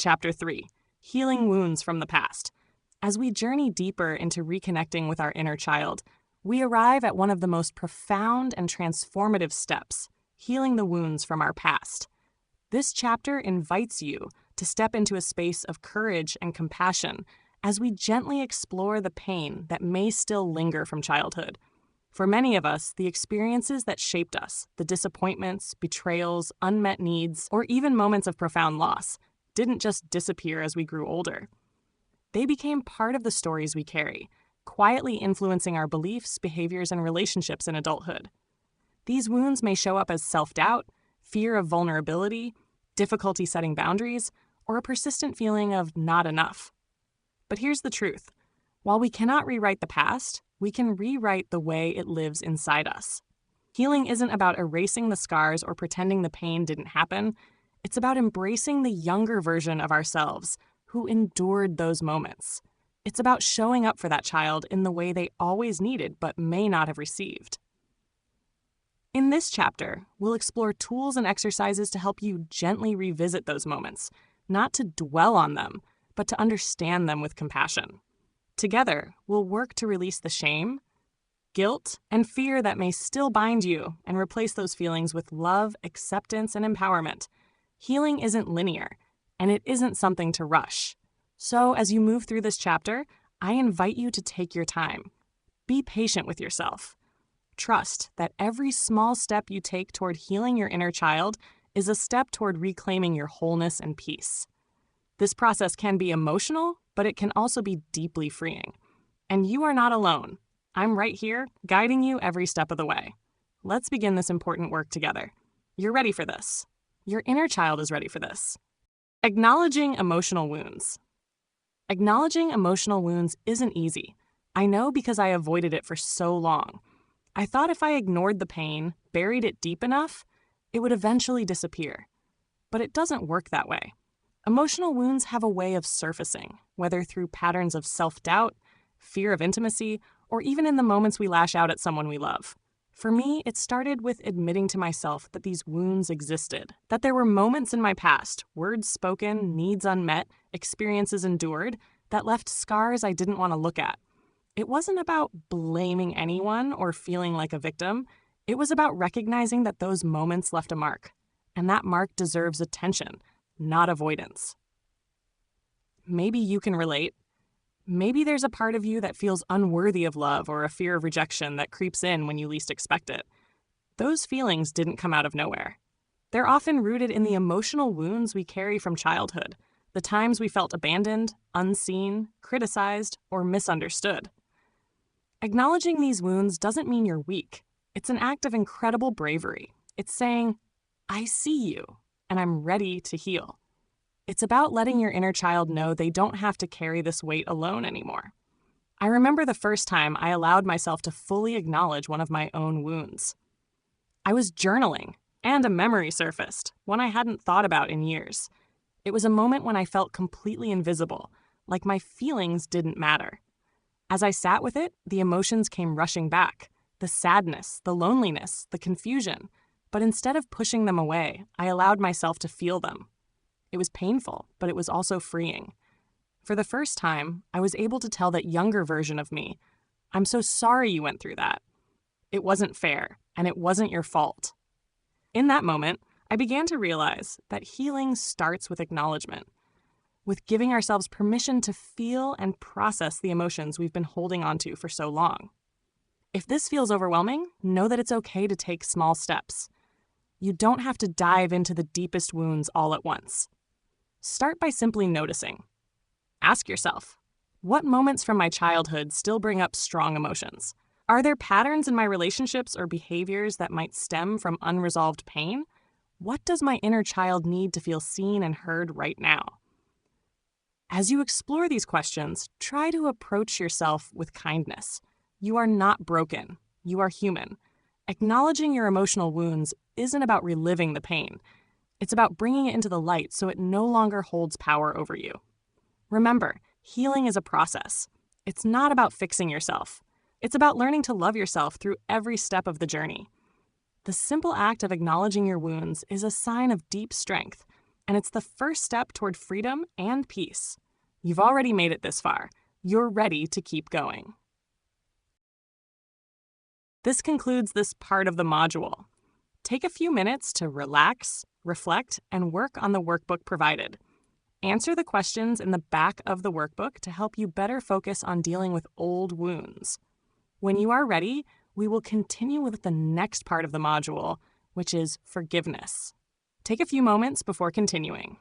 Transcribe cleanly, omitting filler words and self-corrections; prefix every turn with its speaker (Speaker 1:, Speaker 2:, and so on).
Speaker 1: Chapter 3, Healing Wounds from the Past. As we journey deeper into reconnecting with our inner child, we arrive at one of the most profound and transformative steps, healing the wounds from our past. This chapter invites you to step into a space of courage and compassion as we gently explore the pain that may still linger from childhood. For many of us, the experiences that shaped us, the disappointments, betrayals, unmet needs, or even moments of profound loss, didn't just disappear as we grew older. They became part of the stories we carry, quietly influencing our beliefs, behaviors, and relationships in adulthood. These wounds may show up as self-doubt, fear of vulnerability, difficulty setting boundaries, or a persistent feeling of not enough. But here's the truth. While we cannot rewrite the past, we can rewrite the way it lives inside us. Healing isn't about erasing the scars or pretending the pain didn't happen. It's about embracing the younger version of ourselves who endured those moments. It's about showing up for that child in the way they always needed but may not have received. In this chapter, we'll explore tools and exercises to help you gently revisit those moments, not to dwell on them, but to understand them with compassion. Together, we'll work to release the shame, guilt, and fear that may still bind you and replace those feelings with love, acceptance, and empowerment. Healing isn't linear, and it isn't something to rush. So as you move through this chapter, I invite you to take your time. Be patient with yourself. Trust that every small step you take toward healing your inner child is a step toward reclaiming your wholeness and peace. This process can be emotional, but it can also be deeply freeing. And you are not alone. I'm right here, guiding you every step of the way. Let's begin this important work together. You're ready for this. Your inner child is ready for this. Acknowledging emotional wounds. Acknowledging emotional wounds isn't easy. I know because I avoided it for so long. I thought if I ignored the pain, buried it deep enough, it would eventually disappear. But it doesn't work that way. Emotional wounds have a way of surfacing, whether through patterns of self-doubt, fear of intimacy, or even in the moments we lash out at someone we love. For me, it started with admitting to myself that these wounds existed, that there were moments in my past, words spoken, needs unmet, experiences endured, that left scars I didn't want to look at. It wasn't about blaming anyone or feeling like a victim. It was about recognizing that those moments left a mark, and that mark deserves attention, not avoidance. Maybe you can relate. Maybe there's a part of you that feels unworthy of love or a fear of rejection that creeps in when you least expect it. Those feelings didn't come out of nowhere. They're often rooted in the emotional wounds we carry from childhood, the times we felt abandoned, unseen, criticized, or misunderstood. Acknowledging these wounds doesn't mean you're weak. It's an act of incredible bravery. It's saying, I see you, and I'm ready to heal. It's about letting your inner child know they don't have to carry this weight alone anymore. I remember the first time I allowed myself to fully acknowledge one of my own wounds. I was journaling, and a memory surfaced, one I hadn't thought about in years. It was a moment when I felt completely invisible, like my feelings didn't matter. As I sat with it, the emotions came rushing back, the sadness, the loneliness, the confusion. But instead of pushing them away, I allowed myself to feel them. It was painful, but it was also freeing. For the first time, I was able to tell that younger version of me, I'm so sorry you went through that. It wasn't fair, and it wasn't your fault. In that moment, I began to realize that healing starts with acknowledgement, with giving ourselves permission to feel and process the emotions we've been holding onto for so long. If this feels overwhelming, know that it's okay to take small steps. You don't have to dive into the deepest wounds all at once. Start by simply noticing. Ask yourself, what moments from my childhood still bring up strong emotions? Are there patterns in my relationships or behaviors that might stem from unresolved pain? What does my inner child need to feel seen and heard right now? As you explore these questions, try to approach yourself with kindness. You are not broken. You are human. Acknowledging your emotional wounds isn't about reliving the pain. It's about bringing it into the light so it no longer holds power over you. Remember, healing is a process. It's not about fixing yourself. It's about learning to love yourself through every step of the journey. The simple act of acknowledging your wounds is a sign of deep strength, and it's the first step toward freedom and peace. You've already made it this far. You're ready to keep going. This concludes this part of the module. Take a few minutes to relax, reflect, and work on the workbook provided. Answer the questions in the back of the workbook to help you better focus on dealing with old wounds. When you are ready, we will continue with the next part of the module, which is forgiveness. Take a few moments before continuing.